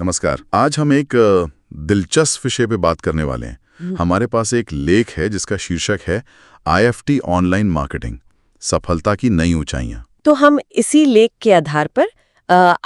नमस्कार। आज हम एक दिलचस्प विषय पे बात करने वाले हैं। हमारे पास एक लेख है जिसका शीर्षक है IFT ऑनलाइन मार्केटिंग, सफलता की नई ऊंचाइयां। तो हम इसी लेख के आधार पर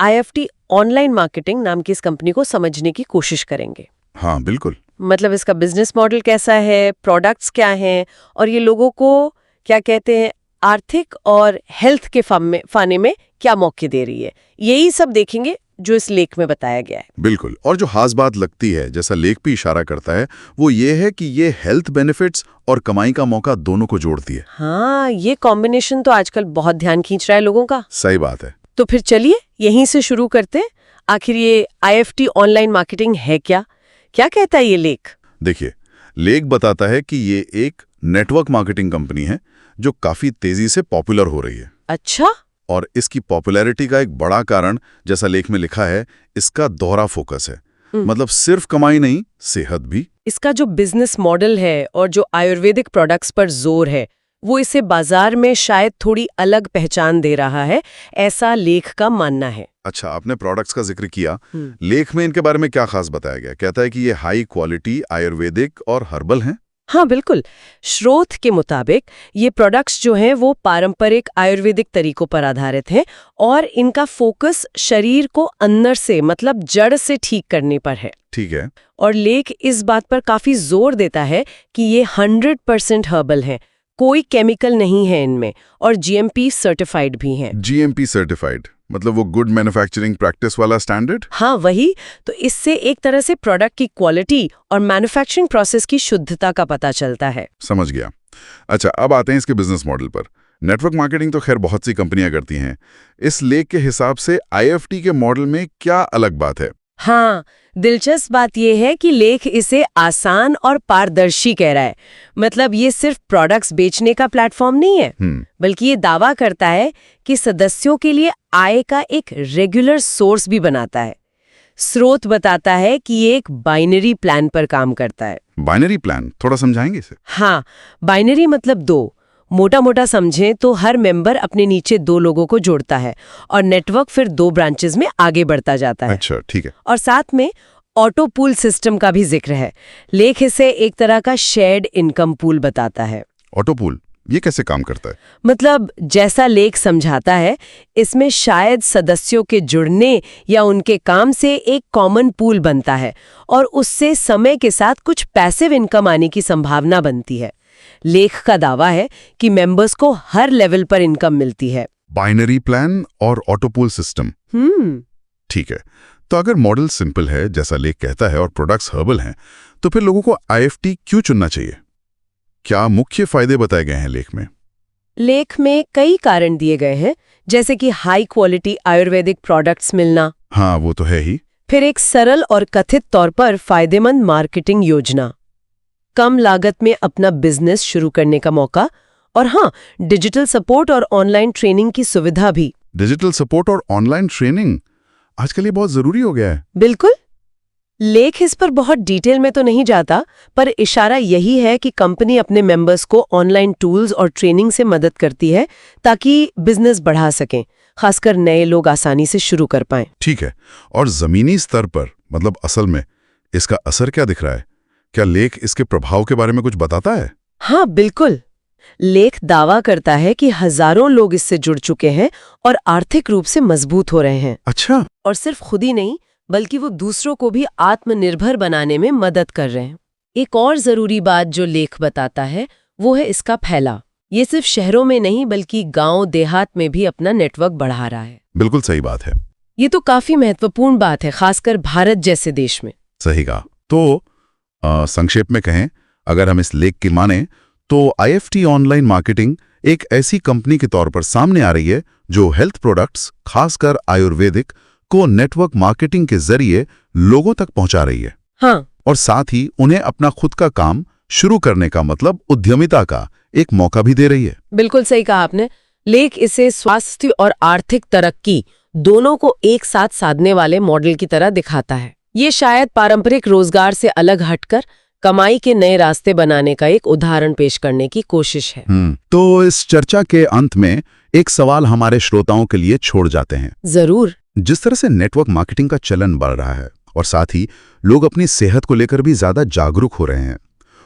IFT ऑनलाइन मार्केटिंग नाम की इस कंपनी को समझने की कोशिश करेंगे। हाँ बिल्कुल। मतलब इसका बिजनेस मॉडल कैसा है, प्रोडक्ट्स क्या हैं और ये लोगों को क्या कहते हैं, आर्थिक और हेल्थ के फाने में क्या मौके दे रही है, यही सब देखेंगे जो इस लेख में बताया गया है। बिल्कुल। और जो खास बात लगती है, जैसा लेख भी इशारा करता है, वो ये है कि ये हेल्थ बेनिफिट्स और कमाई का मौका दोनों को जोड़ती है। हाँ, ये कॉम्बिनेशन तो आजकल बहुत ध्यान खींच रहा है लोगों का। सही बात है। तो फिर चलिए यहीं से शुरू करते हैं। आखिर ये IFT ऑनलाइन मार्केटिंग है क्या कहता है ये लेख? देखिए, लेख बताता है कि ये एक नेटवर्क मार्केटिंग कंपनी है जो काफी तेजी से पॉपुलर हो रही है। अच्छा। और इसकी पॉपुलैरिटी का एक बड़ा कारण, जैसा लेख में लिखा है, इसका दोहरा फोकस है। मतलब सिर्फ कमाई नहीं, सेहत भी। इसका जो बिजनेस मॉडल है और जो आयुर्वेदिक प्रोडक्ट्स पर जोर है, वो इसे बाजार में शायद थोड़ी अलग पहचान दे रहा है, ऐसा लेख का मानना है। अच्छा, आपने प्रोडक्ट्स का जिक्र किया। लेख में इनके बारे में क्या खास बताया गया? कहता है कि ये हाई क्वालिटी आयुर्वेदिक और हर्बल हैं। हाँ बिल्कुल। स्रोत के मुताबिक ये प्रोडक्ट्स जो हैं वो पारंपरिक आयुर्वेदिक तरीकों पर आधारित हैं और इनका फोकस शरीर को अंदर से, मतलब जड़ से ठीक करने पर है। ठीक है। और लेख इस बात पर काफी जोर देता है कि ये 100% हर्बल हैं, कोई केमिकल नहीं है इनमें, और GMP सर्टिफाइड भी हैं। GMP सर्टिफाइड मतलब वो गुड मैन्युफैक्चरिंग प्रैक्टिस वाला स्टैंडर्ड? हाँ वही। तो इससे एक तरह से प्रोडक्ट की क्वालिटी और मैन्युफैक्चरिंग प्रोसेस की शुद्धता का पता चलता है। समझ गया। अच्छा, अब आते हैं इसके बिजनेस मॉडल पर। नेटवर्क मार्केटिंग तो खैर बहुत सी कंपनियां करती हैं। इस लेख के हिसाब से IFT के मॉडल में क्या अलग बात है? हाँ, दिलचस्प बात यह है कि लेख इसे आसान और पारदर्शी कह रहा है। मतलब ये सिर्फ प्रोडक्ट्स बेचने का प्लेटफॉर्म नहीं है, बल्कि ये दावा करता है कि सदस्यों के लिए आय का एक रेगुलर सोर्स भी बनाता है। स्रोत बताता है कि ये एक बाइनरी प्लान पर काम करता है। बाइनरी प्लान, थोड़ा समझाएंगे इसे? हाँ, बाइनरी मतलब दो। मोटा मोटा समझें तो हर मेंबर अपने नीचे 2 लोगों को जोड़ता है और नेटवर्क फिर 2 ब्रांचेस में आगे बढ़ता जाता है। अच्छा, ठीक है। और साथ में ऑटो पूल सिस्टम का भी जिक्र है। लेख इसे एक तरह का शेयर्ड इनकम पूल बताता है। ऑटो पूल ये कैसे काम करता है? मतलब जैसा लेख समझाता है, इसमें शायद सदस्यों के जुड़ने या उनके काम से एक कॉमन पूल बनता है और उससे समय के साथ कुछ पैसिव इनकम आने की संभावना बनती है। लेख का दावा है कि मेंबर्स को हर लेवल पर इनकम मिलती है। बाइनरी प्लान और ऑटो पूल सिस्टम। ठीक है। तो अगर मॉडल सिंपल है, जैसा लेख कहता है, और प्रोडक्ट्स हर्बल हैं, तो फिर लोगों को IFT क्यों चुनना चाहिए? क्या मुख्य फायदे बताए गए हैं लेख में? लेख में कई कारण दिए गए हैं, जैसे कि हाई क्वालिटी आयुर्वेदिक प्रोडक्ट्स मिलना। हाँ, वो तो है ही। फिर एक सरल और कथित तौर पर फायदेमंद मार्केटिंग योजना, कम लागत में अपना बिजनेस शुरू करने का मौका, और हाँ, डिजिटल सपोर्ट और ऑनलाइन ट्रेनिंग की सुविधा भी। डिजिटल सपोर्ट और ऑनलाइन ट्रेनिंग आजकल ये बहुत जरूरी हो गया है। बिल्कुल। लेख इस पर बहुत डिटेल में तो नहीं जाता, पर इशारा यही है कि कंपनी अपने मेंबर्स को ऑनलाइन टूल्स और ट्रेनिंग से मदद करती है ताकि बिजनेस बढ़ा सकें, खासकर नए लोग आसानी से शुरू कर पाएं। ठीक है। और जमीनी स्तर पर, मतलब असल में इसका असर क्या दिख रहा है? क्या लेख इसके प्रभाव के बारे में कुछ बताता है? हाँ बिल्कुल। लेख दावा करता है कि हजारों लोग इससे जुड़ चुके हैं और आर्थिक रूप से मजबूत हो रहे हैं। अच्छा। और सिर्फ खुद ही नहीं, बल्कि वो दूसरों को भी आत्मनिर्भर बनाने में मदद कर रहे हैं। एक और जरूरी बात जो लेख बताता है वो है इसका फैला। ये सिर्फ शहरों में नहीं बल्कि गांव देहात में भी अपना नेटवर्क बढ़ा रहा है। बिल्कुल सही बात है। ये तो काफी महत्वपूर्ण बात है, खासकर भारत जैसे देश में। सही कहा। तो संक्षेप में कहें, अगर हम इस लेख की माने, तो IFT ऑनलाइन मार्केटिंग एक ऐसी कंपनी के तौर पर सामने आ रही है जो हेल्थ प्रोडक्ट्स, खासकर आयुर्वेदिक, को नेटवर्क मार्केटिंग के जरिए लोगों तक पहुंचा रही है। हाँ। और साथ ही उन्हें अपना खुद का काम शुरू करने का, मतलब उद्यमिता का, एक मौका भी दे रही है। बिल्कुल सही कहा आपने। लेख इसे स्वास्थ्य और आर्थिक तरक्की दोनों को एक साथ साधने वाले मॉडल की तरह दिखाता है। ये शायद पारंपरिक रोजगार से अलग हटकर कमाई के नए रास्ते बनाने का एक उदाहरण पेश करने की कोशिश है। तो इस चर्चा के अंत में एक सवाल हमारे श्रोताओं के लिए छोड़ जाते हैं। जरूर। जिस तरह से नेटवर्क मार्केटिंग का चलन बढ़ रहा है और साथ ही लोग अपनी सेहत को लेकर भी ज्यादा जागरूक हो रहे हैं।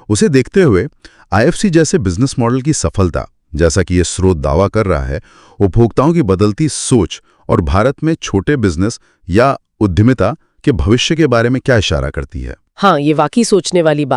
उसे देखते हुए आईएफसी जैसे बिजनेस मॉडल की सफलता, जैसा कि ये स्रोत दावा कर रहा है, उपभोक्ताओं की बदलती सोच और भारत में छोटे बिजनेस या उद्यमिता के भविष्य के बारे में क्या इशारा करती है? हाँ, ये वाकई सोचने वाली बात